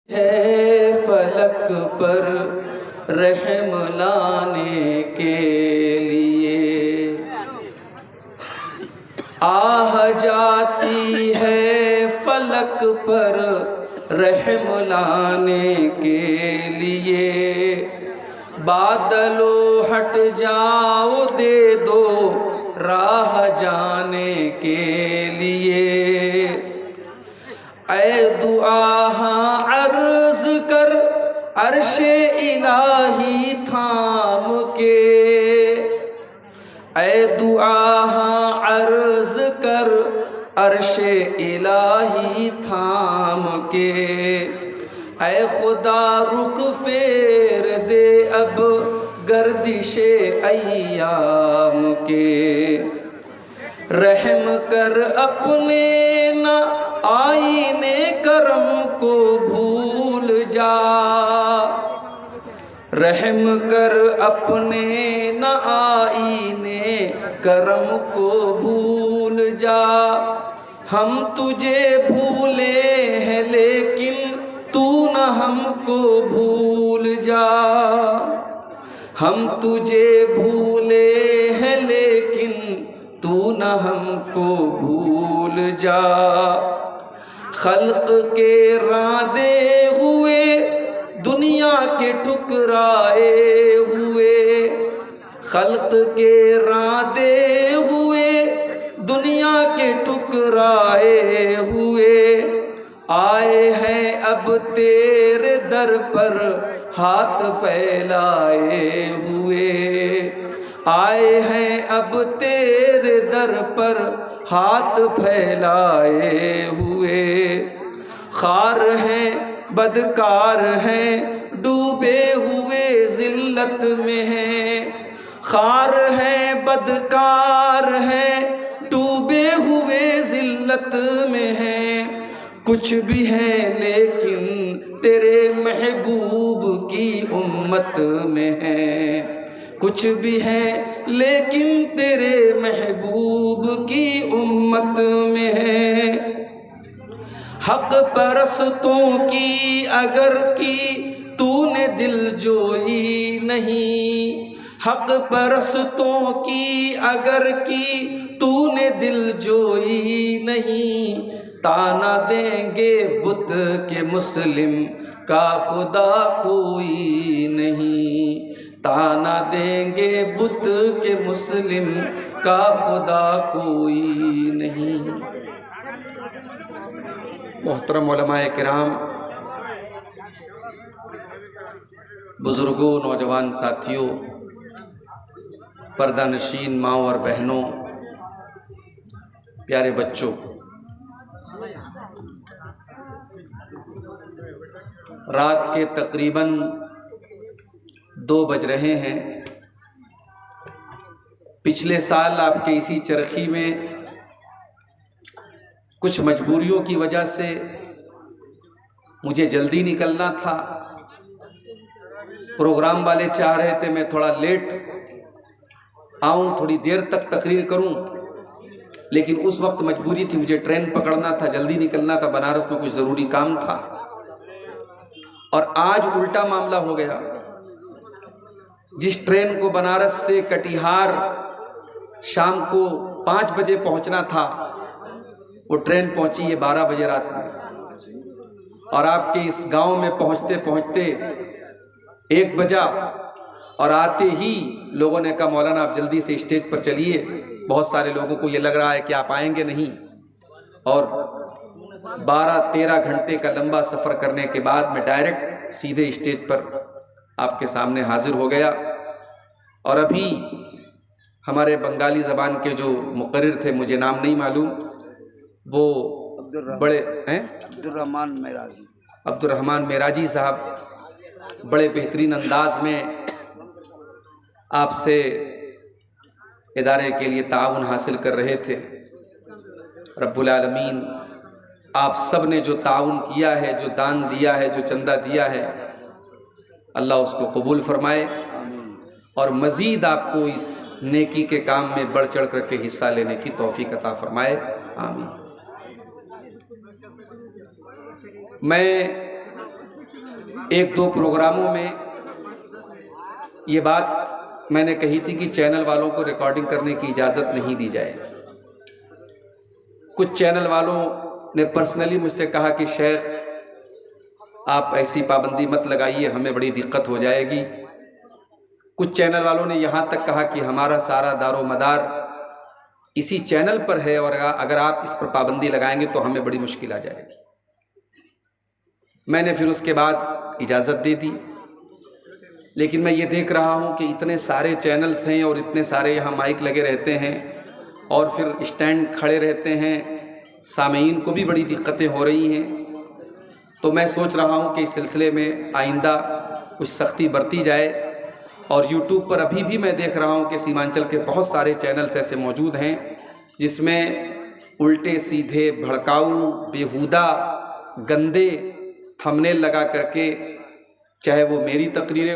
है फलक पर रहम लाने के लिए। आह जाती है फलक पर रहम लाने के लिए। बादलों हट जाओ दे दो राह जाने के लिए। ऐ दुआ अर्ज कर अर्शे इलाही थाम के। ऐ दुआ अर्ज कर अर्शे इलाही थाम के। ऐ खुदा रुख फेर दे अब गर्दिशे अय्याम के। रहम कर अपने न आईने करम को भूल जा। रहम कर अपने न आईने करम को भूल जा। हम तुझे भूले हैं लेकिन तू न हमको भूल जा। हम तुझे भूले हैं लेकिन तू न हमको भूल जा। खल्क के रांदे हुए दुनिया के ठुकराए हुए। खल्क के रांदे हुए दुनिया के ठुकराए हुए। आए हैं अब तेरे दर पर हाथ फैलाए हुए। आए हैं अब तेरे दर पर हाथ फैलाए हुए। खार हैं बदकार हैं डूबे हुए जिल्लत में हैं। खार हैं बदकार हैं डूबे हुए जिल्लत में हैं। कुछ भी हैं लेकिन तेरे महबूब की उम्मत में हैं। कुछ भी हैं लेकिन तेरे महबूब की उम्मत में है। हक परस्तों की अगर की तूने दिल जोई नहीं। हक परस्तों की अगर की तूने दिल जोई नहीं। ताना देंगे बुत के मुस्लिम का खुदा कोई नहीं। ताना देंगे बुत के मुस्लिम का खुदा कोई नहीं। मोहतरम उलमाए किराम, बुजुर्गों, नौजवान साथियों, पर्दा नशीन माँ और बहनों, प्यारे बच्चों, रात के तकरीबन 2 बज रहे हैं। पिछले साल आपके इसी चरखी में कुछ मजबूरियों की वजह से मुझे जल्दी निकलना था। प्रोग्राम वाले चाह रहे थे मैं थोड़ा लेट आऊं, थोड़ी देर तक तकरीर करूं, लेकिन उस वक्त मजबूरी थी, मुझे ट्रेन पकड़ना था, जल्दी निकलना था, बनारस में कुछ ज़रूरी काम था। और आज उल्टा मामला हो गया। जिस ट्रेन को बनारस से कटिहार शाम को 5 बजे पहुंचना था, वो ट्रेन पहुंची है 12 बजे रात में। और आपके इस गांव में पहुंचते पहुंचते 1 बजा। और आते ही लोगों ने कहा मौलाना आप जल्दी से स्टेज पर चलिए। बहुत सारे लोगों को ये लग रहा है कि आप आएंगे नहीं। और 12-13 घंटे का लंबा सफ़र करने के बाद मैं डायरेक्ट सीधे स्टेज पर आपके सामने हाजिर हो गया। और अभी हमारे बंगाली ज़बान के जो मुकर्रिर थे, मुझे नाम नहीं मालूम, वो बड़े हैं अब्दुर्रहमान मेराजी साहब बड़े बेहतरीन अंदाज में आपसे इदारे के लिए ताउन हासिल कर रहे थे। रब्बुल आलमीन आप सब ने जो ताउन किया है, जो दान दिया है, जो चंदा दिया है, अल्लाह उसको कबूल फरमाए और मज़ीद आपको इस नेकी के काम में बढ़ चढ़ करके हिस्सा लेने की तौफीक अता फरमाए। आमीन। मैं एक दो प्रोग्रामों में ये बात मैंने कही थी कि चैनल वालों को रिकॉर्डिंग करने की इजाज़त नहीं दी जाए। कुछ चैनल वालों ने पर्सनली मुझसे कहा कि शेख आप ऐसी पाबंदी मत लगाइए, हमें बड़ी दिक्कत हो जाएगी। कुछ चैनल वालों ने यहाँ तक कहा कि हमारा सारा दारो मदार इसी चैनल पर है और अगर आप इस पर पाबंदी लगाएंगे तो हमें बड़ी मुश्किल आ जाएगी। मैंने फिर उसके बाद इजाज़त दे दी, लेकिन मैं ये देख रहा हूँ कि इतने सारे चैनल्स हैं और इतने सारे यहाँ माइक लगे रहते हैं और फिर स्टैंड खड़े रहते हैं, सामीन को भी बड़ी दिक्कतें हो रही हैं। तो मैं सोच रहा हूँ कि इस सिलसिले में आइंदा कुछ सख्ती बरती जाए। और यूट्यूब पर अभी भी मैं देख रहा हूँ कि सीमांचल के बहुत सारे चैनल्स ऐसे मौजूद हैं जिसमें उल्टे सीधे भड़काऊ बेहुदा गंदे थंबनेल लगा करके, चाहे वो मेरी तकरीरें